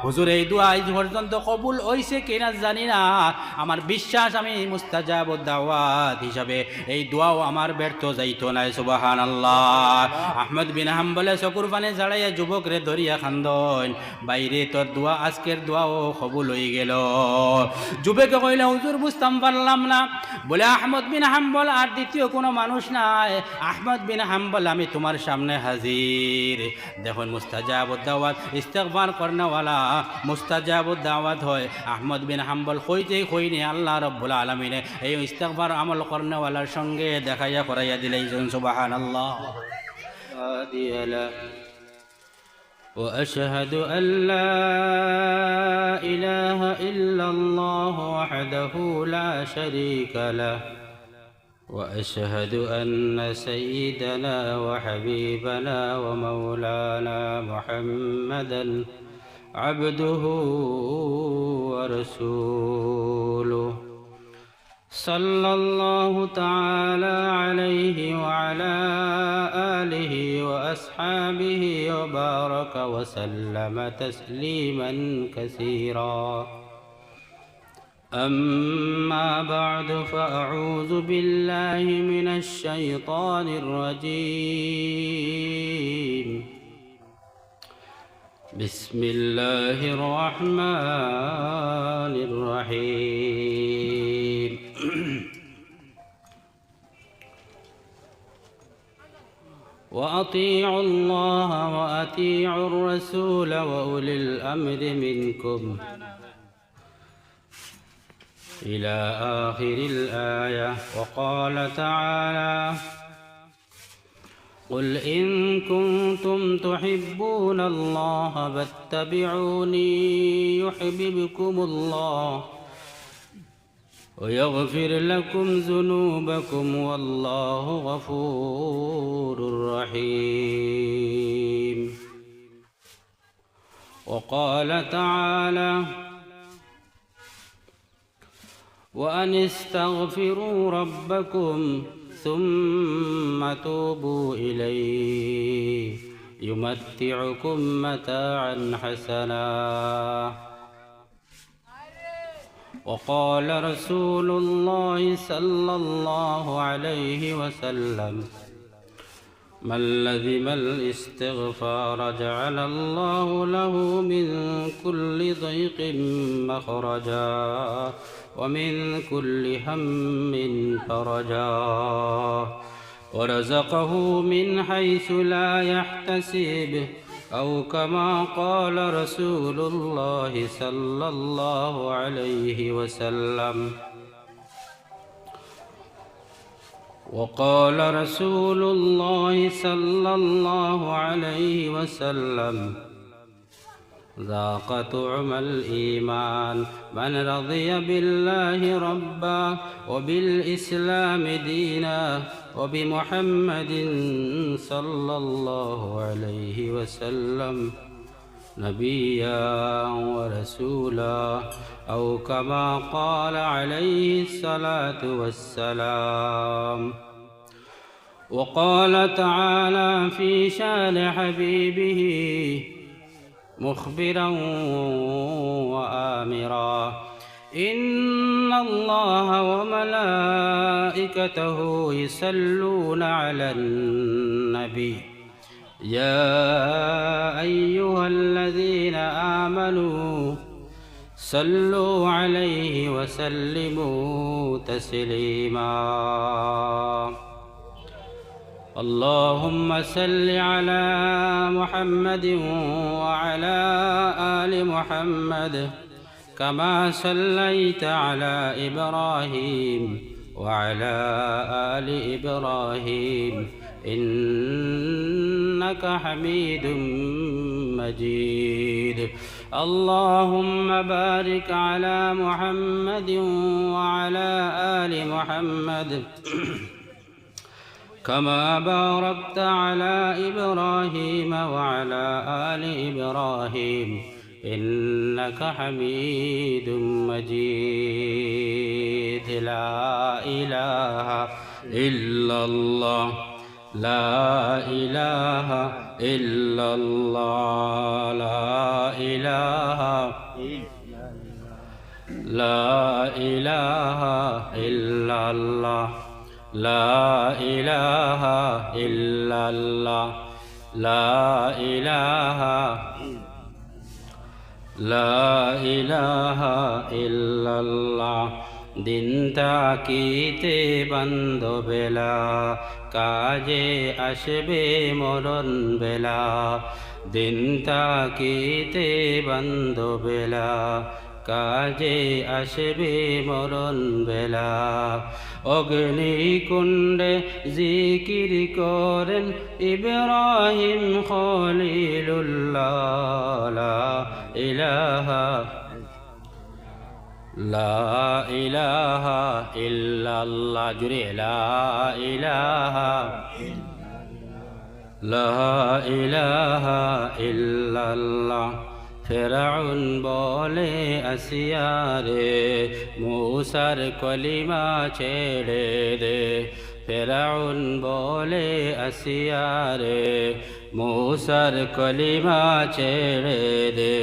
হুজুর এই দোয়া আজ পর্যন্ত কবুল হইছে কিনা জানি না, আমার বিশ্বাস আমি মুস্তাজাবুদ দাওয়াত হিসাবে এই দোয়াও আমার ব্যর্থ যাইতো না। সুবহানাল্লাহ। আহমদ বিন হাম্বলে চকুর পানে জাড়াইয়া যুবকরে ধরিয়া খান্দন, বাইরে তোর দোয়া আজকের দোয়াও কবুল হয়ে গেল। যুবকে কইলে হুজুর বুঝতাম পারলাম না। বলে আহমদ বিন হাম্বল আর দ্বিতীয় কোনো মানুষ নাই, আহমদ বিন হাম্বল আমি তোমার সামনে হাজির। দেখুন মুস্তাজাবুদ দাওয়াত ইস্তেগফার করনেওয়ালা মুস্তাজাবুদ দাওয়াত হয়। আহমদ বিন হাম্বল কইতেই কইনি আল্লাহ রাব্বুল আলামিনে এই ইস্তেগফার আমল করনেওয়ালার সঙ্গে দেখাইয়া করাইয়া দিলেন। সুবহানাল্লাহ। وأشهد أن لا إله إلا الله وحده لا شريك له وأشهد أن سيدنا وحبيبنا ومولانا محمدا عبده ورسوله صلى الله تعالى عليه وعلى آله وأصحابه وبارك وسلم تسليما كثيرا. أما بعد فأعوذ بالله من الشيطان الرجيم. بسم الله الرحمن الرحيم. وأطيعوا الله وأطيعوا الرسول وأولي الأمر منكم إلى آخر الآية. وقال تعالى: قل إن كنتم تحبون الله فاتبعوني يحببكم الله ويغفر لكم ذنوبكم والله غفور رحيم. وقال تعالى: وأن استغفروا ربكم ثم توبوا إليه يمتعكم متاعا حسنا. وقال رسول الله صلى الله عليه وسلم: من لزم الاستغفار جعل الله له من كل ضيق مخرجا ومن كل هم فرجا ورزقه من حيث لا يحتسب أو كما قال رسول الله صلى الله عليه وسلم. وقال رسول الله صلى الله عليه وسلم: ذاق طعم الإيمان من رضي بالله ربا وبالإسلام دينا وبمحمد صلى الله عليه وسلم نبيا ورسولا أو كما قال عليه الصلاة والسلام. وقال تعالى في شان حبيبه مخبرا وآمرا: إن الله وملائكته يصلون على النبي يا أيها الذين آمنوا صلوا عليه وسلموا تسليما. اللهم صل على محمد وعلى آل محمد كما صليت على إبراهيم وعلى آل إبراهيم إنك حميد مجيد. اللهم بارك على محمد وعلى آل محمد كما باركت على إبراهيم وعلى آل إبراهيم إنك حميد مجيد. لا إله إلا الله লা ইলাহা ইল্লাল্লাহ লা ইলাহা লা ইলাহা ইল্লাল্লাহ লা ইলাহা ইল্লাল্লাহ লা ইলাহা লা ইলাহা ইল্লাল্লাহ দিন তাকিতে বান্ধবেলা কাজে আসবে মরণ বেলা দিন তাকিতে বান্ধবেলা কাজে আসবে মরণ বেলা অগ্নিকুণ্ডে জিকির করেন ইব্রাহিম খলিলুল্লাহ লা ইলাহা লা ইলাহা ইল্লাল্লাহ জুড়ে লা ইলাহা লা ইলাহা ইল্লাল্লাহ ফেরাউন বলে আসিয়ারে মূসার কলিমা ছেড়ে দে ফেরাউন বলে আসিয়ারে মূসার কলিমা ছেড়ে দে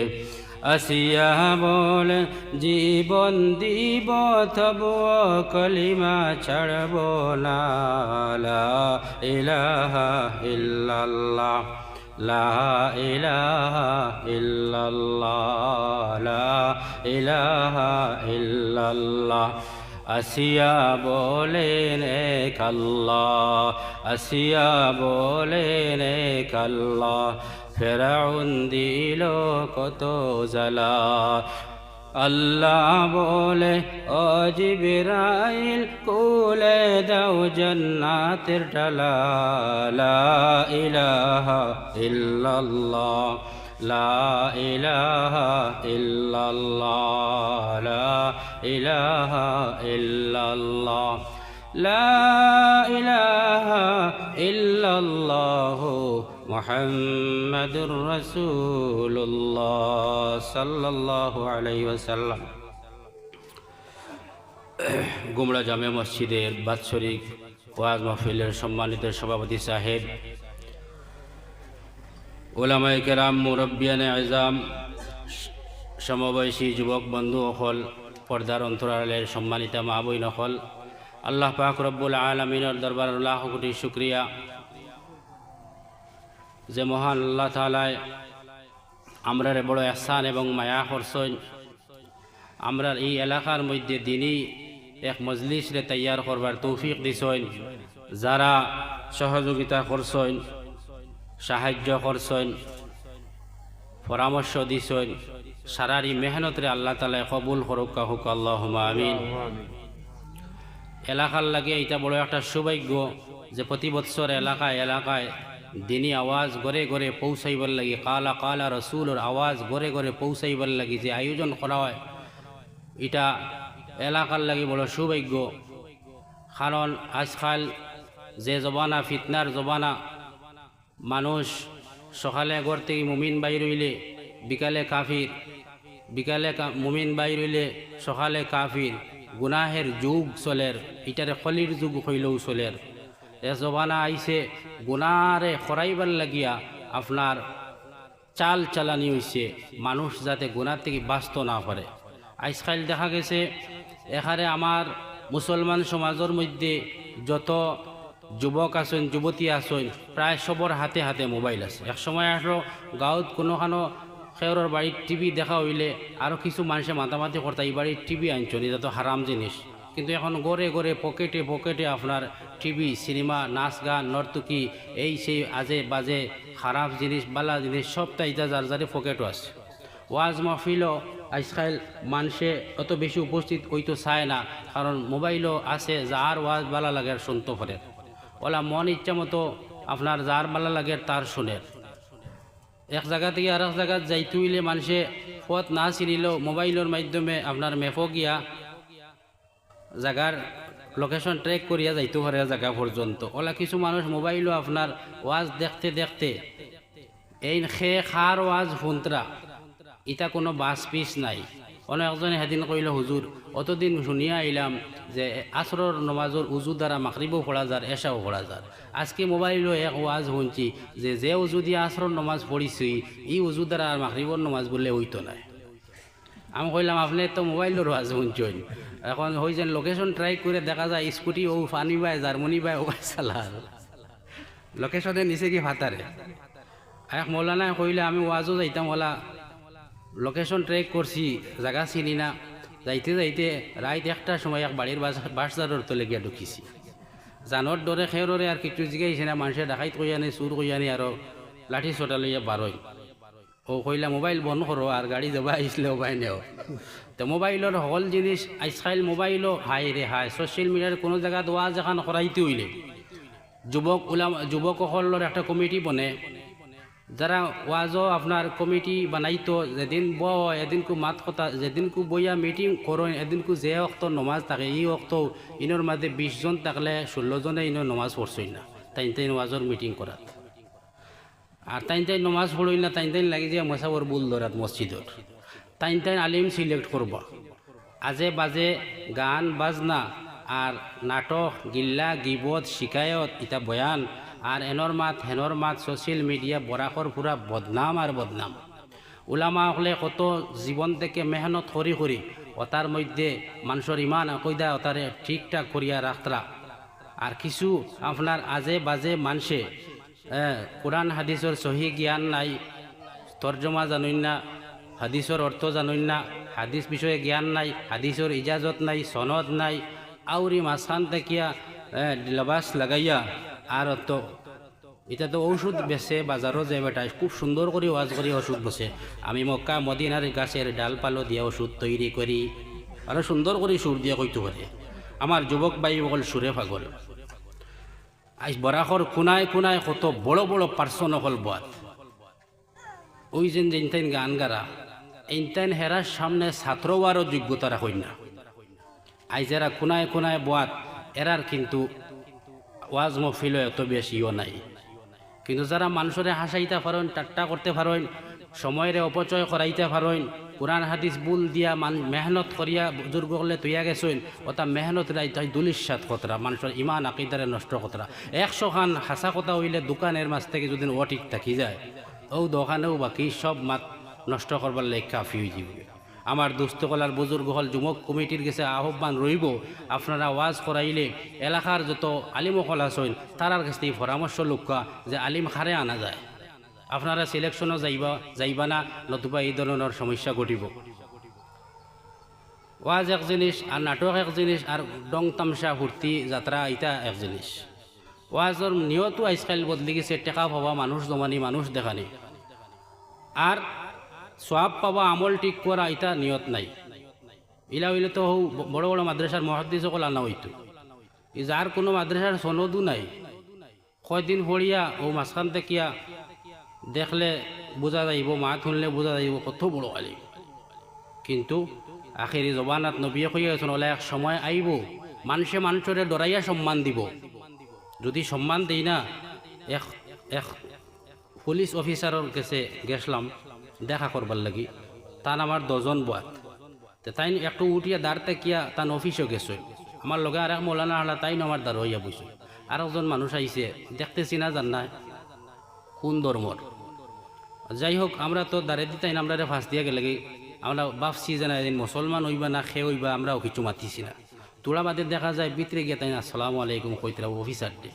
আসিয়া বলে জীবন দিব তবুও কলিমা ছাড়ব না লা ইলাহা ইল্লাল্লাহ লা ইলাহা ইল্লাল্লাহ লা ইলাহা ইল্লাল্লাহ আসিয়া বলেন এক আল্লাহ আসিয়া বলেন এক আল্লাহ ফেরাউন দিল কত জ্বালা আল্লাহ বলে ও জিবরাইল কোলে দাও জান্নাতের ডালা লা ইলাহা ইল্লাল্লাহ লা ইলাহা ইল্লাল্লাহ লা ইলাহা ইল্লাল্লাহ লা ইলাহা ইল্লাল্লাহ মুহাম্মাদুর রাসূলুল্লাহ সাল্লাল্লাহু আলাইহি ওয়াসাল্লাম। গুমরা জামে মসজিদের বাৎসরিক ওয়াজ মাহফিলের সম্মানিত সভাপতি সাহেব, উলামায়ে কেরাম, মুরব্বিয়ানে আযম, সমবয়সী যুবক বন্ধু অকল, পর্দার অন্তরালের সম্মানিত মা বোন অকল, আল্লাহ পাক রব্বুল আলামিনের দরবারে লাখ কোটি শুকরিয়া যে মহান আল্লাহ তাআলায় আমরার বড় ihsan এবং মায়া করছেন। আমরার এই এলাকার মধ্যে দিনই এক মজলিস রে তৈয়ার করবার তৌফিক দিছেন। যারা সহযোগিতা করছেন, সাহায্য করছেন, পরামর্শ দিছেন, সারারি মেহনতরে আল্লাহ তাআলা কবুল করুক হুক আল্লাহুম্মা আমিন। এলাকার লাগে এটা বড় একটা সৌভাগ্য যে প্রতি বছর এলাকায় দিনী আওয়াজ ঘরে ঘরে পৌঁছাইবার লাগি, কালা কালা রসুলের আওয়াজ ঘরে ঘরে পৌঁছাইবার লাগি যে আয়োজন করা হয়, এটা এলাকার লাগি বড় সৌভাগ্য। কারণ আজকাল যে জবানা ফিতনার জবানা, মানুষ সকালে ঘর থেকে মুমিন বাইর হইলে বিকালে কাফির, বিকালে মুমিন বাইর হইলে সকালে কাফির, গুনাহের যুগ চলের, এটারে খলির যুগ হইলেও চলের। এ জবানা আইছে গুনারে খরাইবার লাগিয়া আপনার চাল চালানি হইছে, মানুষ যাতে গুনার থেকে বাঁচত না পারে। আজকাল দেখা গেছে এখানে আমার মুসলমান সমাজের মধ্যে যত যুবক আছেন, যুবতী আছেন, প্রায় সবর হাতে হাতে মোবাইল আছে। এক সময় আসলো গাঁৱত কোনোখানো খেয়রের বাড়ির টিভি দেখা হইলে আরও কিছু মানুষে মাতামাতি করতে এই বাড়ির টিভি আনছেন, এটা তো হারাম জিনিস। কিন্তু এখন গড়ে গড়ে পকেটে পকেটে আপনার টিভি, সিনেমা, নাচ গান, নর্তকী, এই সেই আজে বাজে খারাপ জিনিস, বালা জিনিস সবটা এটা যার যারে পকেটও আছে। ওয়াজ মাহফিলও আজকাল মানুষে অত বেশি উপস্থিত হইতো চায় না, কারণ মোবাইলও আছে, যার ওয়াজ বালা লাগে শুনতে পারে। ওলা মন ইচ্ছা মতো আপনার যার বালা লাগে তার শুনে। এক জায়গা থেকে আর এক জায়গা যাইতে হইলে মানুষে পথ না চিনিলেও মোবাইলের মাধ্যমে আপনার মেপো গিয়া জায়গার লোকেশন ট্র্যাক করিয়া যাইতে পারে জায়গা পর্যন্ত। ওলা কিছু মানুষ মোবাইলও আপনার ওয়াজ দেখতে দেখতে এই খে খার ওয়াজ ফুন্তরা ইটা কোনো বাস পিস নাই। অনেক একজনে সেদিন কইল হুজুর অতদিন শুনিয়া আইলাম যে আসরর নমাজর উজু দ্বারা মাগরিবও পড়া যার এশাও পড়া যার। আজকে মোবাইলও এক ওয়াজ শুনছি যে উজু দিয়ে আসরর নমাজ পড়িছি ই উজু দ্বারা আর মাগরিবর নমাজ বললে হইতো না। আমি কইলাম আপনি তো মোবাইলের ওয়াজ শুনছেন, এখন হই যেন লোকেশন ট্রাই করে দেখা যায় স্কুটি ও ফানি বাই জার্মানি বাই ও চালার লোকেশনে নিচে কি ফাতারে। এক মৌলানা কইলে আমি ওয়াজও যাইতাম ওলা লোকেশন ট্রেক করছি জায়গা চিনি না, যাইতে যাইতে রাত একটার সময় এক বাড়ির বাসজারের তলে গিয়া ঢুকিছি। জানোর ডরে খেয়রে আর কিছু জিগাইছে না, মানুষে ডাকাইত কই আনি চুর কই আনি আরো লাঠি চটা লইয়া বারোই। ও কইলা মোবাইল বন্ধ করো আর গাড়ি যাবা আসলে উপায় নেও। তো মোবাইলের সকল জিনিস আজকাল মোবাইলও হাই রে হাই। সোশ্যাল মিডিয়ার কোনো জায়গাত ওয়াজ এখন করাইতে হইলে যুবকসকলের একটা কমিটি বনে, যারা ওয়াজও আপনার কমিটি বানাইতো যেদিন এদিনকু মাত কথা যেদিনকু বইয়া মিটিং করেন এদিনকু যে অক্ত নমাজ থাকে এই অক্ত ইনোর মাঝে 20 জন থাকলে 16 জনে ইনোর নমাজ পড়ছই না তাই ওয়াজর মিটিং করাত। আর তাই নমাজ পড়ই না তাই লাগি যে মশাবর বুল ধরাত মসজিদর তাই আলিম সিলেক্ট করবা। আজে বাজে গান বাজনা আর নাটক গিল্লা গিবত শিকায়ত ইটা বয়ান আর এনর মাত হেনর মাত সোশ্যাল মিডিয়া বরাকর পুরা বদনাম আর বদনাম। উলামা হলে কত জীবন থেকে মেহনত করি ওটার মধ্যে মানুষের ইমান আকৈদা ওটারে ঠিকঠাক করিয়া রাখতরা। আর কিছু আপনার আজে বাজে মানুষে কোরআন হাদিসের সহি জ্ঞান নাই, তর্জমা জানুন না, হাদিসের অর্থ জানুন না, হাদিস বিষয়ে জ্ঞান নাই, হাদিসের ইজাজত নাই, সনদ নাই, আউরি মাঝখান দেখিয়া লবাস লাগাইয়া আর তো এটা তো ঔষধ বেছে বাজারও যায় বেটা খুব সুন্দর করে ওয়াজ করি ওষুধ বসে। আমি মক্কা মদিনার গাছের ডালপালো দিয়ে ওষুধ তৈরি করি আরো সুন্দর করে সুর দিয়ে কইতে পারে। আমার যুবক ভাই বল সুরে পাগল। আজ বরাকর কোনায় কোনায় কত বড় বড় পার্সন হল বাদ ওই যে ইনতাইন গান গারা ইনতাইন হেরার সামনে ছাত্রবারও যোগ্যতা রাখই না। আজ যারা কোনায় কোনায় বাদ এরার কিন্তু ওয়াজ মহফিল এত বেশিও নাই, কিন্তু যারা মানুষরে হাসাইতে পারেন ঠাট্টা করতে পারেন সময়ের অপচয় করাইতে পারেন কোরআন হাদিস বুল দিয়া মেহনত করিয়া বুজুর্গ হলে তৈয়া গেছেন ওটা মেহনত তাই দুলিশ্বাত কতরা মানুষের ইমান আকিদারে নষ্ট কতরা। 100 খান হাসা কথা হইলে দোকানের মাছ থেকে যদি ও ঠিক থাকি যায় ও দোকানেও বাকি সব মাত নষ্ট করবার লেখ কাফি হয়ে যাবে। আমার দুস্থকলার বুজুর্গ হল যুবক কমিটির কাছে আহ্বান রইব আপনারা ওয়াজ করাইলে এলাকার যত আলিমকল আছেন তারার কাছ থেকে পরামর্শ লোকা যে আলিম খারে আনা যায়। আপনারা সিলেকশনও যাইবা না নতুবা এই ধরনের সমস্যা ঘটিব। ওয়াজ এক জিনিস আর নাটক এক জিনিস আর ডং তামসা ফুর্তি যাত্রা এটা এক জিনিস। ওয়াজর নিয়তো আজকাল বদলি গেছে টেকা পাবা মানুষ জমানি মানুষ দেখানি আর সওয়াব পাবা আমল ঠিক করা এটা নিয়ত নাই। ইলা হইলে তো বড় বড় মাদ্রাসার মুহাদ্দিস সকল আনা হইতো যার কোনো মাদ্রাসার সনদও নাই কয়দিন পড়িয়া ও মাঝখান দেখিয়া দেখলে বোঝা যাইব মাত শুনলে বোঝা যাইব কত বড় আলিম। কিন্তু আখেরি জবানাত নবীয়ে কইয়াছেন ওলা এক সময় আইব মানুষে মানুষরে ডরাইয়া সম্মান দিব। যদি সম্মান দেই না এক পুলিশ অফিসারের কাছে গেছিলাম দেখা করবার লাগি তান আমার 10 জন বাদ তাই একটু উঠিয়া দাঁড় তাকিয়া তান অফিসও গেছে আমার লগে আর এক মৌলানা হলা তাই আমার দাঁড় হইয়া বসে আর একজন মানুষ আইছে দেখতেছি না জান না কোন ধর্মর। যাই হোক আমরা তো দাঁড়িয়ে দিতাই না আমরা ফাঁস দিয়া গেলে আমরা ভাবছি যে না এদিন মুসলমান হইবা না খেয়ে হইবা আমরাও কিছু মাতিছি না। তোরা বাদে দেখা যায় ভিতরে গিয়ে তাই না আসসালামু আলাইকুম কইতরা অফিসার দে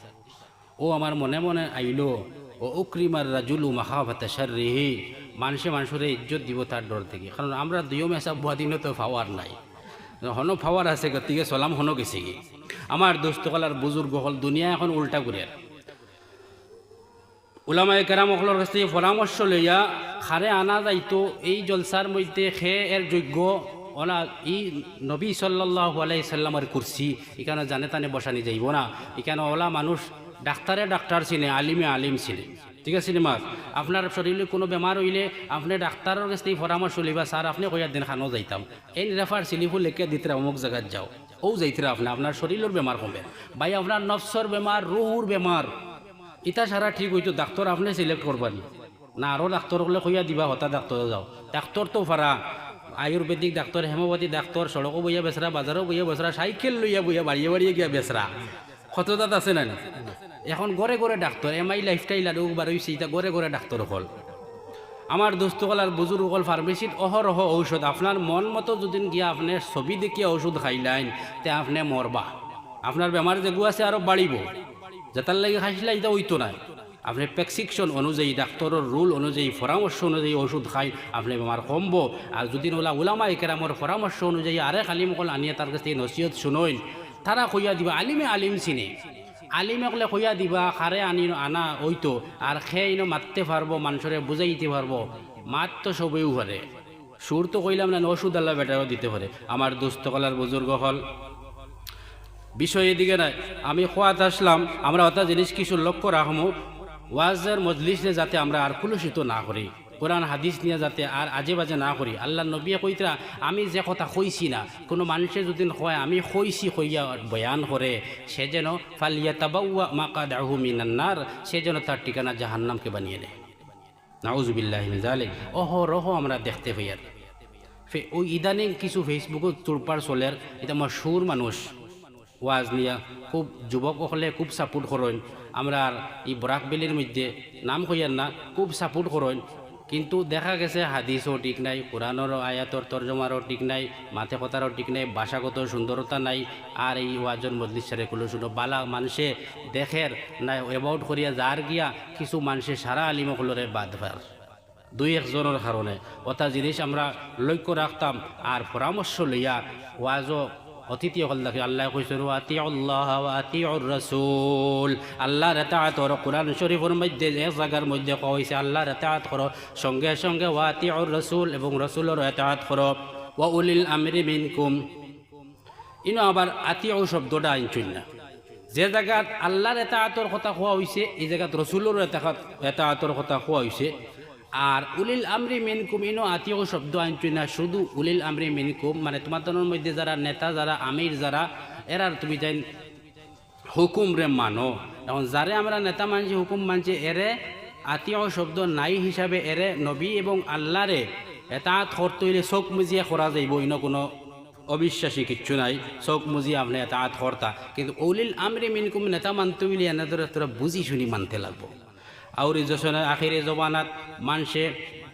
ও আমার মনে মনে আইলো ও উকরিমার রাজুলু মাখাফাতা শাররিহি মানুষের ইজ্জত দিব তার ডর থেকে। কারণ আমরা দুইও মেসা বুয়াদিনও তো পাওয়ার নাই হনো পাওয়ার আছে গতিকে সালাম হনো গেছে কি। আমার দোস্তকলার বুজুর্গ হল দুনিয়া এখন উল্টা করে উলামায়ে কেরাম সকলের কাছ থেকে পরামর্শ লইয়া খারে আনা যাইতো এই জলসার মধ্যে খে এর যোগ্য ওলা ই নবী সাল্লাল্লাহু আলাইহি সাল্লামের কুরসি এখানে জানে তানে বসানি যাইব না। এখানে ওলা মানুষ ডাক্তারে ডাক্তার চিনে আলিমে আলিম চিনে ঠিক আছে নি মাস। আপনার শরীরে কোনো বেমার হইলে আপনি ডাক্তারের কাছ থেকে পরামর্শ লইবা স্যার আপনি কইয়ার দিন খানো যাইতাম এই রেফার সিলিফুল লেখে দিতে অমুক জায়গায় যাও ও যাইতরা আপনার শরীরের বেমার কমবে ভাই আপনার নফসর বেমার রুহুর বেমার ইটা সারা ঠিক হইতো ডাক্তার আপনি সিলেক্ট করবানি না আরও ডাক্তর হলে কইয়া দিবা হতা ডাক্তর যাও ডাক্তর তো ফারা আয়ুর্বেদিক ডাক্তার হেমোপ্যাথি ডাক্তার সড়কও বইয়া বেসরা বাজারও বইয়া বেসরা সাইকেল লইয়া বইয়া বাড়িয়ে বাড়িয়ে গিয়া বেসরা কতদাত আছে না এখন গড়ে গড়ে ডাক্তার এমআই লাইফস্টাইল আর বার হয়েছে এটা গড়ে গড়ে ডাক্তার হল আমার দোস্তকল আর বুজুর্গল ফার্মেসিত অহরহ ঔষধ আপনার মন মতো যদি গিয়া আপনি ছবি দেখিয়া ওষুধ খাইলাইন তে আপনি মরবা আপনার বেমার যেগু আছে আরও বাড়িব যেটার লাগে খাইছিলা এটা হইতো না আপনি প্রেসক্রিপশন অনুযায়ী ডাক্তারের রুল অনুযায়ী পরামর্শ অনুযায়ী ওষুধ খাই আপনি বেমার কমব আর যদি ওলামা ইকেরামর পরামর্শ অনুযায়ী আরে আলিমকল আনিয়ে তার কাছ থেকে নসিহত শুনইন তারা কইয়া দিবা আলিমে আলিম চিনে আলিমে কলে কইয়া দিবা খারে আনা ওইতো আর খেয়ে মারতে পারবো মানুষরে বুঝাইতে পারবো মাত তো সবেও পারে সুর তো কইলাম না ওষুধ আল্লাহ বেটারও দিতে পারে আমার দুস্থকলার বুজুর্গ হল বিষয় এদিকে নাই আমি খোয়াত আসলাম আমরা অত জিনিস কিছু লক্ষ্য রাখবো ওয়াজের মজলিসে যাতে আমরা আর কুলুষিত না করি কোরআন হাদিস নিয়ে যাতে আর আজে বাজে না করি আল্লাহ নবিয়া কইতরা আমি যে কথা কইছি না কোনো মানুষে যদি কয় আমি কইছি কইয়া বয়ান করে সে যেন ফালিয়াতাবাওয়া মাকাদাহু মিনান নার সে যেন তার ঠিকানা জাহান্নামকে বানিয়ে নেয় নাউজুবিল্লাহি মিন যালিক অহরহ আমরা দেখতে পাই আর ওই ইদানিং কিছু ফেসবুকত তোরপার চলের এটা মশহুর মানুষ ওয়াজ নিয়া খুব যুবক হলে খুব সাপোর্ট করেন আমরা এই বরাকবেলির মধ্যে নাম কইয়ার না খুব সাপোর্ট করেন কিন্তু দেখা গেছে হাদিসও ঠিক নাই কোরআনের আয়াতর তর্জমারও ঠিক নাই মাথে কথারও ঠিক নাই ভাষাগত সুন্দরতা নাই আর এই ওয়াজন মজলিস সারে কুলো শুনো বালা মানুষে দেখের নাই অ্যাবাউট করিয়া যার গিয়া কিছু মানুষে সারা আলিমকলরে বাদ ভার দুই একজনের কারণে ওটা জিনিস আমরা লক্ষ্য রাখতাম আর পরামর্শ লইয়া ওয়াজও অতিথি হল দেখে আল্লাহ কইছেন আতিউল্লাহ ওয়া আতিউর রাসূল আল্লাহর ইতাআত করো কোরআন শরীফের মধ্যে এক জায়গার মধ্যে কওয়া হয়েছে আল্লাহর ইতাআত করো সঙ্গে সঙ্গে ওয়া আতিউর রাসূল এবং রাসূলের ইতাআত করো ওয়া উলিল আমরি মিনকুম ইনো আবার আতিউ শব্দটা আইনছুন না যে জায়গাত আল্লাহর ইতাআতর কথা কোয়া হইছে এই জায়গাত রাসূলের ইতাআতর কথা কোয়া হইছে আর উলিল আমরি মিনকুম ইনো আতিও শব্দ আনছি না শুধু উলিল আমরি মিনকুম মানে তোমাদের মধ্যে যারা নেতা যারা আমির যারা এরার তুমি যাই হুকুম রে মানো এখন যারে আমরা নেতা মানছি হুকুম মানছি এরে আতিও শব্দ নাই হিসাবে এরে নবী এবং আল্লাহরে এতাত করতে হইলে চোখ মুজিয়া করা যাইব ইনো কোনো অবিশ্বাসী কিচ্ছু নাই চোখ মুজিয়া আপনি এতাত করতা কিন্তু উলিল আমরি মিনকুম নেতা মানতে হইলে এনাদের তোরা বুঝি শুনি মানতে লাগবো আউরি যশনে আখিরে জবানাত মানুষে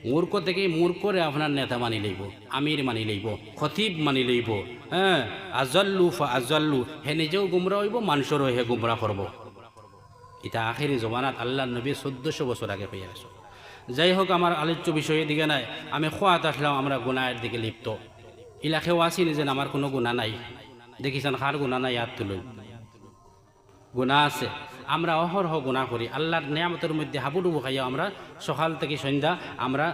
মূর্খ থেকে মূর্খরে আপনার নেতা মানি লইব আমির মানি লইব খতিব মানি লইব হ্যাঁ আজল্লু ফা আজল্লু হে নিজেও গুমরা হইব মানুষেরও হে গুমরা করব এটা আখিরি জবানাত আল্লাহ নবী 1400 বছর আগে হয়ে গেছে যাই হোক আমার আলোচ্য বিষয়ের দিকে নাই আমি খোয়াত আসলাম আমরা গুনাহের দিকে লিপ্ত ইলাকেও আসিনি যেন আমার কোনো গুণা নাই দেখিছেন কার গুণা নাই ইয়াদ তুলুন গুণা আছে আমরা অহরহ গুণা করি আল্লাহর নিয়ামতের মধ্যে হাবুডুবু খাইয়া আমরা সকাল থেকে সন্ধ্যা আমরা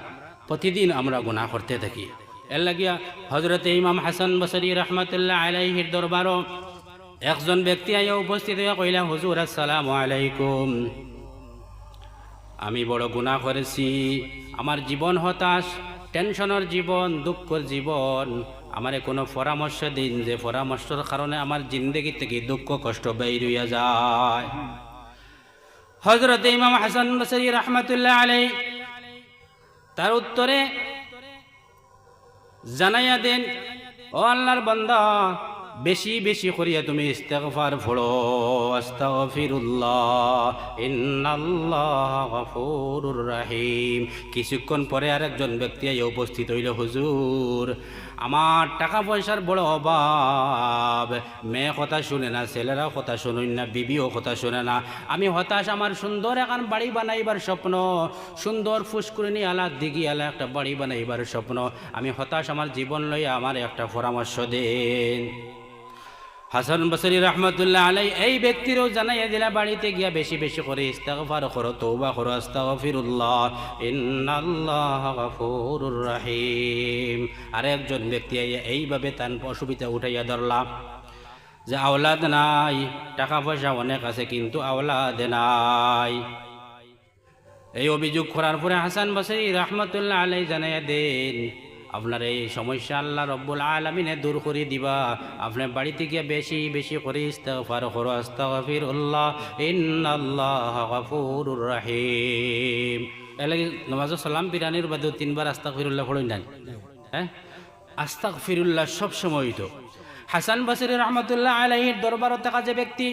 প্রতিদিন আমরা গুণা করতে থাকি এর লাগিয়া হজরতে ইমাম হাসান বসরি রহমতুল্লাহ আলাইহির দরবারও একজন ব্যক্তি আইয়া উপস্থিত হইয়া কইলা হুজুর আসসালামু আলাইকুম আমি বড় গুণা করেছি আমার জীবন হতাশ টেনশনের জীবন দুঃখের জীবন আমারে কোনো পরামর্শ দিন যে পরামর্শের কারণে আমার জিন্দেগি থেকে দুঃখ কষ্ট বের হইয়া যায় হযরত ইমাম হাসান বসরি রাহমাতুল্লাহ আলাইহি তার উত্তরে জানাইয়া দেন ও আল্লাহর বান্দা বেশি বেশি করিয়া তুমি ইস্তিগফার পড়ো আস্তাগফিরুল্লাহ ইন্নাল্লাহ গফুরুর রহিম কিছুক্ষণ পরে আরেকজন ব্যক্তি আইয়া উপস্থিত হইল হুজুর আমার টাকা পয়সার বড় অভাব মেয়ে কথা শুনে না ছেলেরাও কথা শুনুন না বিবিও কথা শুনে না আমি হতাশ আমার সুন্দর এখন বাড়ি বানাইবার স্বপ্ন সুন্দর ফুসকুরিনি আলা দিঘি আলা একটা বাড়ি বানাইবার স্বপ্ন আমি হতাশ আমার জীবন লইয়া আমার একটা পরামর্শ দেন হাসান বসরি রহমতুল্লাহ আলাই এই ব্যক্তিরও জানাইয়া দিলা বাড়িতে গিয়া বেশি বেশি করে ইস্তিগফার করো তওবা করো আস্তাগফিরুল্লাহ ইন্নাল্লাহ গফুরুর রহিম আরেকজন ব্যক্তি এইভাবে তার অসুবিধা উঠাইয়া ধরলাম যে আওলাদ নাই টাকা পয়সা অনেক আছে কিন্তু আওলাদ নাই এই অভিযোগ করার পরে হাসান বসরি রহমতুল্লাহ আলাই জানাইয়া দেন আপনার এই সমস্যা আল্লাহ রব্বুল আলামিনে দূর করে দিবা আপনার বাড়িতে গিয়ে বেশি বেশি করে ইস্তিগফার করো আস্তাগফিরুল্লাহ ইন্নাল্লাহ গফুরুর রহিম এলাকি নমাজ সালাম পিরানির বাদেও 3 বার আস্তাগফিরুল্লাহ পড়েন না হ্যাঁ আস্তাগফিরুল্লাহ সব সময় তো হাসান বসরি রহমতুল্লাহ আলাইহির দরবারে থাকা যে ব্যক্তি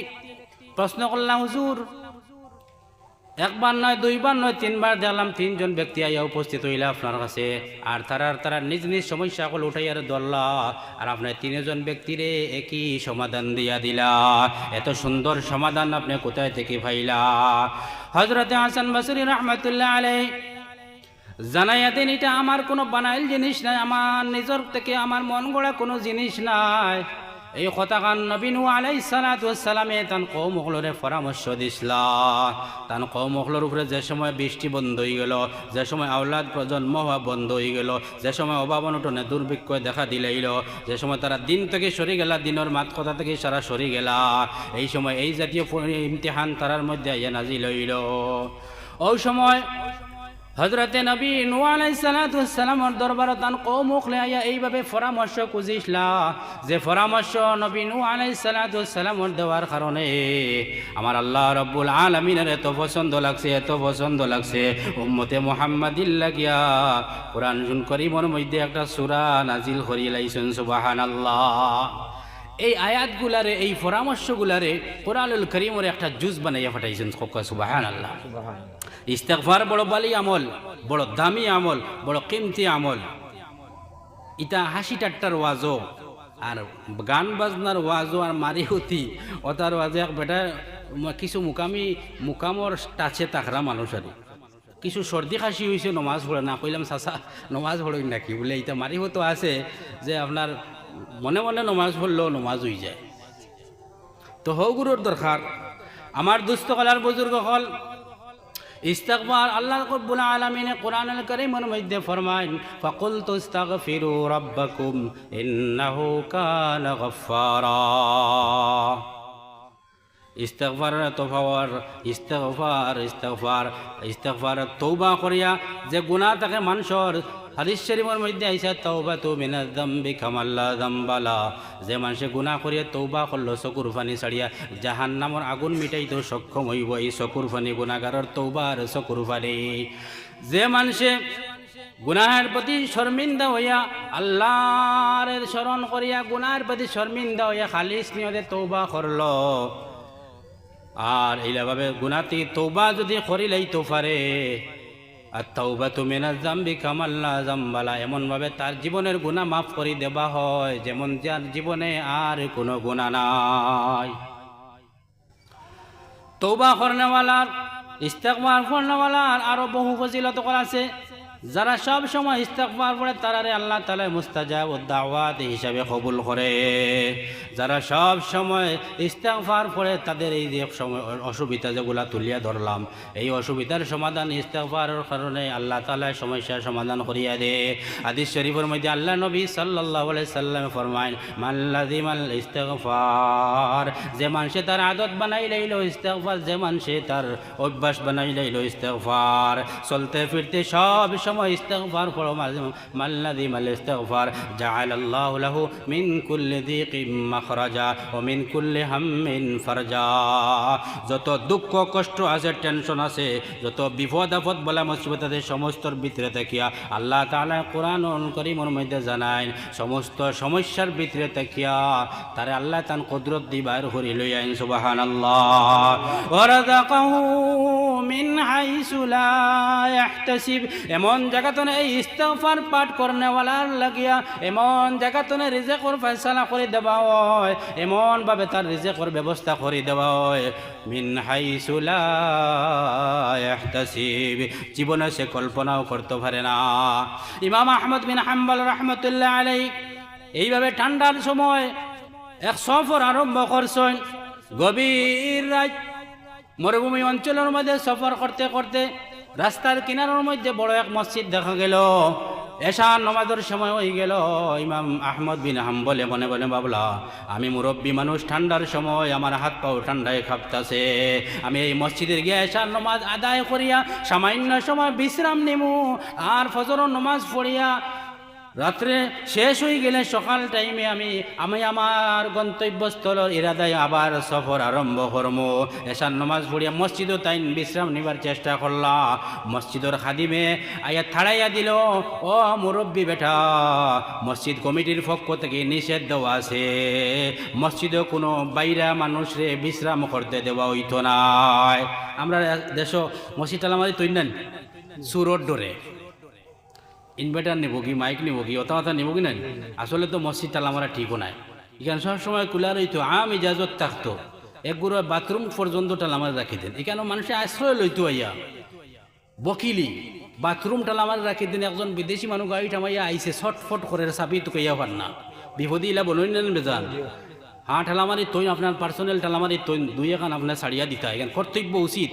প্রশ্ন করলাম হুজুর একবার নয় দুইবার নয় 3 বার দেখলাম 3 জন ব্যক্তি আইয়া উপস্থিত হইলা আপনার কাছে আর তারা নিজ নিজ সমস্যা সকল উঠাইয়ার ধরলা আর আপনার 3 জন ব্যক্তিরে একই সমাধান দিয়া দিলা এত সুন্দর সমাধান আপনি কোথায় থেকে পাইলা হযরত হাসান বসরি রহমতুল্লাহ আলাইহি জানাইয়া দেন এটা আমার কোনো বানাইল জিনিস নাই আমার নিজের থেকে আমার মন গড়া কোনো জিনিস নাই এই কথাখান নবী নূহ আলাইহিস সালাতু ওয়াস সালামে তান কওমগুলোরে পরামর্শ দিছলা তান কওমগুলোর উপরে যে সময় বৃষ্টি বন্ধ হয়ে গেল যে সময় আওলাদ প্রজন্ম হওয়া বন্ধ হয়ে গেল যে সময় অভাব অনটনে দুর্ভিক্ষ দেখা দিলাইল যে সময় তারা দিন থেকে সরে গেলা দিনের মাত কথা থেকে সারা সরে গেলা এই সময় এই জাতীয় ইমতিহান তারার মধ্যে আইয়া নাজিল হইল ওই সময় হযরতে নবী নূহ আলাইহিস সালাতু ওয়াস সালামের দরবারে তান কওমুখলে আইয়া এইভাবে পরামর্শ খুঁজিসলা যে পরামর্শ নবী নূহ আলাইহিস সালাতু ওয়াস সালামের দেওয়ার কারণে আমার আল্লাহ রাব্বুল আলামিনের এত পছন্দ লাগছে উম্মতে মুহাম্মাদির লাগিয়া কোরআন করিমের মধ্যে একটা সূরা নাজিল করি লাইছেন সুবহানাল্লাহ এই আয়াতগুলারে এই পরামর্শগুলারে কোরআনুল কারীমের একটা জুজ বানাইয়া পাঠাইছেন সুবহানাল্লাহ ইস্তেগফার বড় বালি আমল বড় দামি আমল বড় কিমতি আমল ইটা হাসি ঠাট্টার ওয়াজও আর গান বাজনার ওয়াজও আর মারি হতি ওটার ওয়াজে এক বেটা কিছু মুকামর টাচে তাকরা মানুষ আর কিছু সর্দি খাসি হয়েছে নমাজ পড়ে না কইলাম চাচা নমাজ পড়ই নাকি বলে এটা মারি হতো আছে যে আপনার মনে মনে নমাজ পড়লেও নমাজ হয়ে যায় তো হগুরুর দরকার আমার দুস্থ কলার বুজুর্গ হল ইস্তিগফার আল্লাহ রাব্বুল আলামিন কোরআনুল কারীমের মধ্যে ফরমায় ফাকুলতু ইস্তাগফিরু রাব্বাকুম ইন্নাহু কানা গফফারা ইস্তিগফার তওবা করিয়া যে গুনাহ থাকে মানুষের হাদিস শরীফের মধ্যে আইসা তাওবাতু মিনাজ যামবি কামাল্লা যামবালা যে মানুষে গুনাহ করিয়া তওবা করলো চকুর পানি ছাড়িয়া জাহান্নামের আগুন মিটাইতে সক্ষম হইব এই চকুর পানি গুনাহগারের তওবার চকুর পানি যে মানুষে গুনাহের প্রতি শর্মিন্দা হইয়া আল্লাহর স্মরণ করিয়া গুনাহের প্রতি শর্মিন্দা হইয়া খালিস নিয়তে তওবা করলো আর এইভাবে গুনাহটি তওবা যদি করিলেইতে পারে আত-তাওবাতু মিনাজ যামবি কামাল্লা যামবালা এমনভাবে তার জীবনের গুনাহ মাফ করে দেওয়া হয় যেমন যার জীবনে আর কোনো গুনাহ নাই তওবা করনেওয়ালার ইস্তিগফার করনেওয়ালার আরো বহু ফজিলত আছে যারা সব সময় ইস্তিগফার পড়ে তারারে আল্লাহ তাআলা মুস্তাজাবুদ দাওয়াত হিসাবে কবুল করে যারা সব সময় ইস্তিগফার পড়ে তাদের এই যে অসুবিধা যেগুলা তুলিয়া ধরলাম এই অসুবিধার সমাধান ইস্তিগফারের কারণে আল্লাহ তাআলা সমস্যার সমাধান করিয়া দেয় হাদিস শরীফের মধ্যে আল্লাহ নবী সাল্লাল্লাহু আলাইহি সাল্লাম ফরমায় মান লাযিমাল ইস্তিগফার যে মানুষে তার আদত বানাই লইল ইস্তিগফার যে মানুষে তার অভ্যাস বানাই লইল ইস্তিগফার চলতে ফিরতে সব ইস্তিগফার করো মাল্লাযিমাল ইস্তিগফার জাআলাল্লাহু লাহু মিন কুল্লি যিকিম মাখরাজা ওয়া মিন কুল্লি হাম্মিন ফারজা যত দুঃখ কষ্ট আছে টেনশন আছে যত বিপদ আপদ বলা মুসিবত আছে সমস্তর ভিতরে থাকিয়া আল্লাহ তাআলা কোরআনুল কারীমের মধ্যে জানায় সমস্ত সমস্যার ভিতরে থাকিয়া তারে আল্লাহ তান কুদরত দি বাইর করি লই আইন সুবহানাল্লাহ ওয়া রাযাকাহু মিন হাইসু লা ইয়াহতাসিব এমন জায়গাতনে এই ইস্তিগফার পাঠ করনেওয়ালার লাগিয়া এমন জায়গাতনে রিজিকের ফয়সালা করে দেওয়া হয় এমন ভাবে তার রিজিকের ব্যবস্থা করে দেওয়া হয় মিন হাইসু লা ইয়াহতাসিব জীবনে সে কল্পনাও করতে পারে না ইমাম আহমদ বিন হাম্বল রাহমাতুল্লাহ আলাইহি এইভাবে ঠান্ডার সময় এক সফর আরম্ভ করছেন গভীর রাত মরুভূমি অঞ্চলের মধ্যে সফর করতে করতে রাস্তার কিনারের মধ্যে বড় এক মসজিদ দেখা গেল এশার নামাজের সময় হয়ে গেল ইমাম আহমদ বিন হাম্বল মনে মনে ভাবলা আমি মুরব্বী মানুষ ঠান্ডার সময় আমার হাত পাও ঠান্ডায় কাঁপতাছে আমি এই মসজিদের গিয়ে এশার নামাজ আদায় করিয়া সামান্য সময় বিশ্রাম নিমু আর ফজরের নামাজ পড়িয়া রাত্রে শেষ হয়ে গেলে সকাল টাইমে আমি আমার গন্তব্যস্থলের ইরাদায় আবার সফর আরম্ভ করম। এশার নমাজ পড়িয়া মসজিদও তাই বিশ্রাম নিবার চেষ্টা করলা। মসজিদের খাদিমে আয়া থাড়াইয়া দিল, ও মুরব্বী বেটা, মসজিদ কমিটির পক্ষ থেকে নিষেধ দেওয়া আছে, মসজিদে কোনো বাইরা মানুষরে বিশ্রাম করতে দেওয়া হইতো নাই। আমরা দেশ মসজিদ আমাদের তৈরি নেন সুরট ডরে ইনভার্টার নেব কি, মাইক নেব কি, অতা নেব কি নাই। আসলে তো মসজিদ তালা আমরা ঠিকও নাই। এখানে সবসময় কুলা রইতো, ইজাজত থাকতো, একগুলো বাথরুম পর্যন্ত টালামার রাখি দেন। এখানে মানুষের আশ্রয় লইতো আইয়া বকিলি বাথরুম টালামার রাখি দেন। একজন বিদেশি মানুষ গাড়ি টামাইয়া আইসে ছটফট করে চাবি তো কইয়া পার না, বিপদে ইলা বলই নেন বেজান। ঠেলামারি তৈন আপনার পার্সোনাল ঠেলামারি তৈন দুই এখান আপনার ছাড়িয়া দিতা। এখানে কর্তব্য উচিত।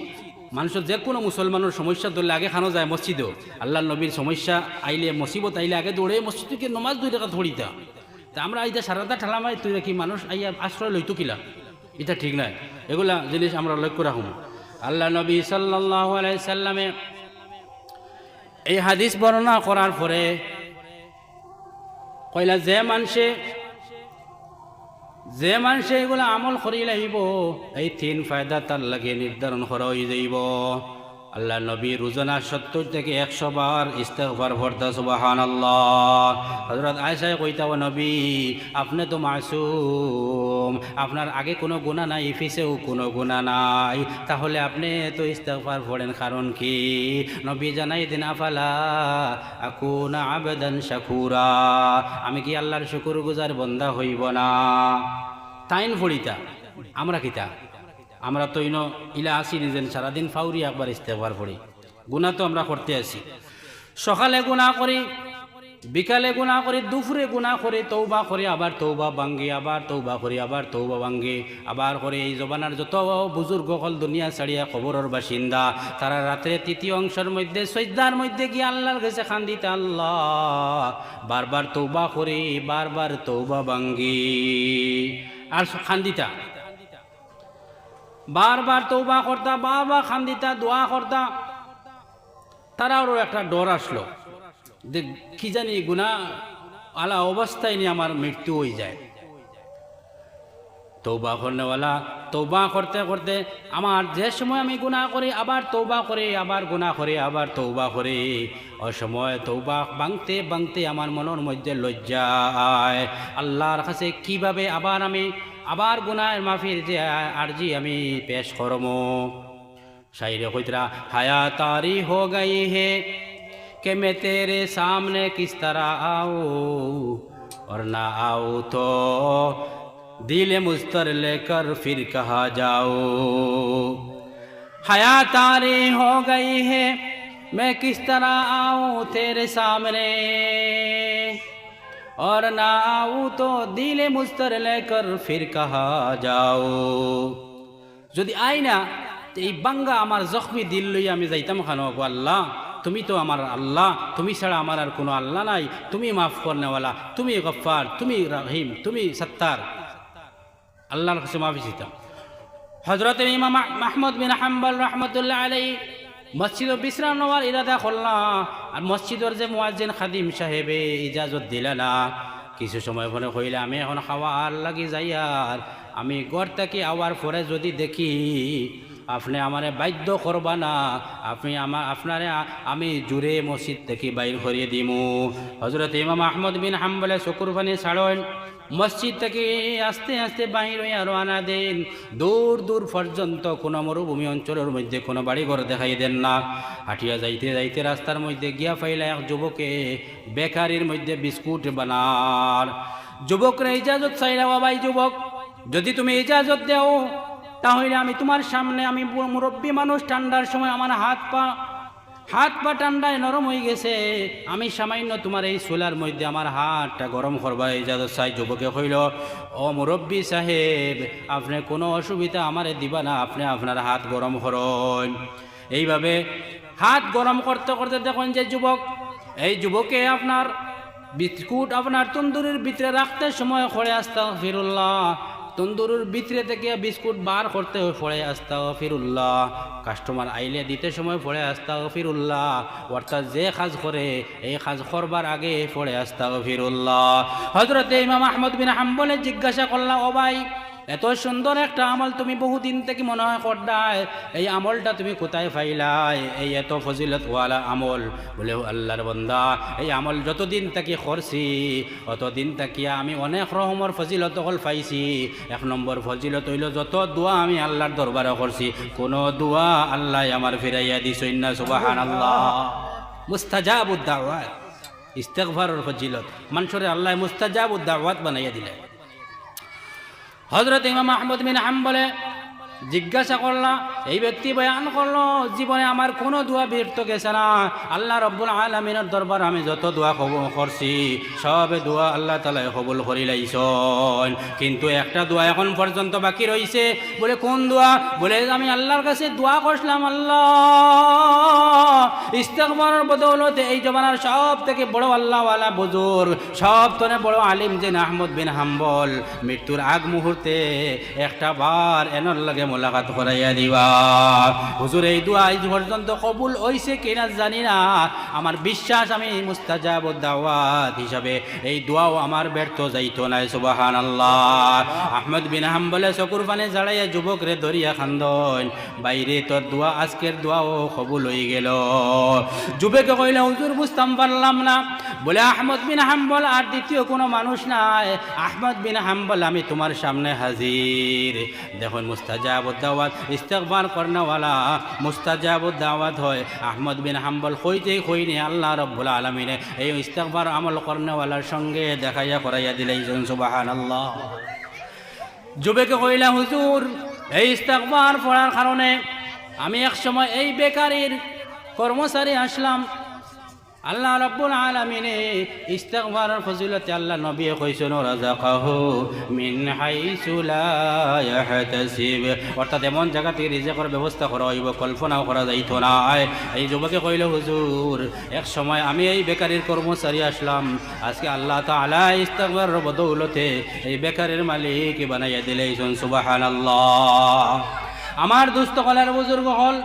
মানুষের যে কোনো মুসলমানের সমস্যা ধরলে আগে খানো যায় মসজিদেও। আল্লাহ নবীর সমস্যা আইলে, মুসিবত আইলে আগে দৌড়ে মসজিদকে নমাজ 2 টাকা ধরিতা। তা আমরা এই যে সারাটা ঠেলামারি তুই রাখি মানুষ আইয়া আশ্রয় লইতো কিলা, এটা ঠিক নয়। এগুলা জিনিস আমরা লক্ষ্য রাখুন। আল্লাহ নবী সাল্লাল্লাহু আলাইহি সাল্লামে এই হাদিস বর্ণনা করার পরে কইলা, যে মানুষে এগুলো আমল করি লাগিব, এই 3 ফায়দা তার লাগে নির্ধারণ করা হয়ে যাইব। আল্লাহ নবী রোজানা 70 থেকে 100 বার ইস্তেগফার পড়তা। সুবহানাল্লাহ। হযরত আয়েশা কইতা, ও নবী, আপনি তো মাসুম, আপনার আগে কোনো গুনাহ নাই, পিছেও কোনো গুনাহ নাই, তাহলে আপনি তো ইস্তেগফার পড়েন কারণ কি? নবী জানাই দিন, আফালা আকুনা আবদান শাকুরা, আমি কি আল্লাহর শুকরগুজার বান্দা হইব না? তাইন ফড়িতা আমরা কিতা, আমরা তো ইলা আসি নিজেন সারাদিন ফাউরি একবার ইস্তেগফার পড়ি। গুনাহ তো আমরা করতে আসি, সকালে গুনাহ করি, বিকালে গুনাহ করি, দুপুরে গুনাহ করি, তওবা করি, আবার তওবা ভাঙ্গি, আবার তওবা করি, আবার তওবা ভাঙ্গি, আবার করে। এই জবানার যত বুজুর্গ হল দুনিয়া ছাড়িয়া কবরের বাসিন্দা, তারা রাত্রে 3য় অংশের মধ্যে সজদার মধ্যে গিয়ে আল্লাহর কাছে খান্দিতে, আল্লাহ, বারবার তওবা করি, বারবার তওবা ভাঙ্গি, আর খান্দিতা, বারবার তওবা করতা, বারবার খান্দিতা, দোয়া করতা। তারাও একটা ডর আসলো যে কি জানি গুনাহ আলা অবস্থায় নিয়ে আমার মৃত্যু হয়ে যায়। তওবা করনেওয়ালা তওবা করতে করতে আমার যে সময় আমি গুনাহ করি, আবার তওবা করে, আবার গুনাহ করে, আবার তওবা করে, ওই সময় তওবা ভাঙতে ভাঙতে আমার মনের মধ্যে লজ্জা আয়, আল্লাহর কাছে কিভাবে আবার গুনাহের মাফির যে আরজি আমি পেশ করমো। শাইরে কইতরা, হায়া তারি হো গই হে कि मैं तेरे सामने किस तरह आऊं, और ना आऊं तो दिल मुस्तर लेकर फिर कहाँ जाऊं। हया तारी हो गई है, मैं किस तरह आऊं तेरे सामने, और ना आऊं तो दिल मुस्तर लेकर फिर कहाँ जाऊं। যদি আই না এই বাঙ্গা আমার জখমি দিল লই আমি যাইতাম খানো, আল্লাহ তুমি তো আমার আল্লাহ, তুমি ছাড়া আমার আর কোনো আল্লাহ নাই, তুমি মাফ করনেওয়ালা, তুমি গফফার, তুমি রহিম, তুমি সত্তার। আল্লাহর কাছে মাফি চাইতাম। হযরত ইমাম আহমদ বিন হাম্বল রহমতুল্লাহ আলাইহি মসজিদে বিশ্রাম নেওয়ার ইরাদা করলা, আর মসজিদের যে মুয়াজ্জিন খাদিম সাহেবে ইজাজত দিলা না। কিছু সময় পরে কইলে, আমি এখন খাওয়ার লাগি যাই, আর আমি ঘর থেকে আওয়ার পরে যদি দেখি আপনি আমারে বাধ্য করবা না, আপনারে আমি জুড়ে মসজিদ থেকে বাইর করিয়ে দিমু। হযরত ইমাম আহমদ বিন হাম্বলে চকুর পানি ছাড়েন, মসজিদ থেকে আস্তে আস্তে বাহির হইয়া রওনা দেন। দূর দূর পর্যন্ত কোনো মরুভূমি অঞ্চলের মধ্যে কোনো বাড়িঘর দেখাই দেন না। হাঁটিয়া যাইতে যাইতে রাস্তার মধ্যে গিয়া পাইলা এক যুবকে বেকারির মধ্যে বিস্কুট বানার। যুবকরা ইজাজত চাইলা, বাবাই যুবক, যদি তুমি ইজাজত দেও তাহলে আমি তোমার সামনে, আমি মুরব্বী মানুষ, ঠান্ডার সময় আমার হাত পা ঠান্ডায় নরম হয়ে গেছে, আমি সামান্য তোমার এই চুলার মধ্যে আমার হাতটা গরম করবা ইজাজত চাই। যুবকে কইল, ও মুরব্বী সাহেব, আপনি কোনো অসুবিধা আমারে দিবা না, আপনি আপনার হাত গরম করুন। এইভাবে হাত গরম করতে করতে দেখুন যে এই যুবকে আপনার বিস্কুট আপনার তন্দুরের ভিতরে রাখতে সময় করে, আস্তাগফিরুল্লাহ, তন্দুরের ভিতরে থেকে বিস্কুট বার করতে পড়ে আস্তাগফিরুল্লাহ, কাস্টমার আইলে দিতে সময় পড়ে আস্তাগফিরুল্লাহ, অর্থাৎ যে কাজ করে এই কাজ করবার আগে পড়ে আস্তাগফিরুল্লাহ। হযরতে ইমাম আহমদ বিন হাম্বলে জিজ্ঞাসা করলাম, ও ভাই, এত সুন্দর একটা আমল তুমি বহুদিন থেকে মনে হয় করদায়, এই আমলটা তুমি কোথায় পাইলাই? এই এত ফজিলতওয়ালা আমল? বলে, আল্লাহর বান্দা, এই আমল যতদিন থেকে করছি অতদিন থেকে আমি অনেক রকমের ফজিলত হল পাইছি। 1 নম্বর ফজিলত হইল, যত দোয়া আমি আল্লাহর দরবারে করছি কোনো দোয়া আল্লাহ আমার ফিরাইয়া দিছই না। সুবহানাল্লাহ। মুস্তাজাবুদ দাওয়াত, ইস্তিগফারের ফজিলত মানুষের আল্লাহ মুস্তাজাবুদ দাওয়াত বানাইয়া দিলেন। হযরত ইমাম আহমদ বিন হাম্বলে জিজ্ঞাসা করলাম, এই ব্যক্তি বয়ান করলো, জীবনে আমার কোনো দোয়া ব্যর্থ গেছে না, আল্লাহ রব্বুল আলামিনের দরবার আমি যত দোয়া করছি সব দোয়া আল্লাহ তাআলা কবুল করি লাইছেন, কিন্তু একটা দোয়া এখন পর্যন্ত বাকি রইছে। বলে, কোন দোয়া? বলে, আমি আল্লাহর কাছে দোয়া করলাম, আল্লাহ ইস্তিগফারের বদৌলতে এই জমানার সব থেকে বড় আল্লাহওয়ালা বুজুর্গ, সব থেকে বড় আলিম যে আহমদ বিন হাম্বল, মৃত্যুর আগ মুহূর্তে একটা বার এনর লাগে মোলাকাত করাইয়া দিবা। হুজুর, এই দোয়া আজ পর্যন্ত কবুল হইছে কিনা জানি না, আমার বিশ্বাস আমি মুস্তাজাবুদ দাওয়াত হিসাবে এই দোয়াও আমার ব্যর্থ যাইতো না। সুবহানাল্লাহ। আহমদ বিন হাম্বলে চকুর পানে জাড়াইয়া যুবকরে ধরিয়া খান্দন, বাইরে তোর দোয়া, আজকের দোয়াও কবুল হয়ে গেল। যুবকে কইলে, হুজুর বুঝতাম পারলাম না। বলে, আহমদ বিন হাম্বল আর দ্বিতীয় কোনো মানুষ নাই, আহমদ বিন হাম্বল আমি তোমার সামনে হাজির। দেখুন, মুস্তাজাবুদ দাওয়াত, ইস্তিগফার করনেওয়ালা মুস্তাজাবুদ দাওয়াত হয়। আহমদ বিন হাম্বল কইতেই কইনি আল্লাহ রব্বুল আলামিনে এই ইস্তিগফার আমল করনেওয়ালার সঙ্গে দেখাইয়া করাইয়া দিলেন। সুবহানাল্লাহ। যুবকে কইলা, হুজুর, এই ইস্তিগফার পড়ার কারণে আমি এক সময় এই বেকারির কর্মচারী আসলাম। আল্লাহ রাব্বুল আলামিনে ইস্তিগফারের ফজিলতে আল্লাহ নবী কইছেন, রাযাকাহু মিন হাইসু লা ইয়াহতাসিব, অর্থাৎ এমন জায়গা থেকে রিজিকের ব্যবস্থা করা হইব কল্পনাও করা যাইত না। এই যুবকে কইল, হুজুর, এক সময় আমি এই বেকারির কর্মচারী আসলাম, আজকে আল্লাহ তাআলা ইস্তিগফারের বদৌলতে এই বেকারির মালিক বানাইয়া দিলেন। সুবহানাল্লাহ। আমার দুস্থ কলার বুজুর্গ হল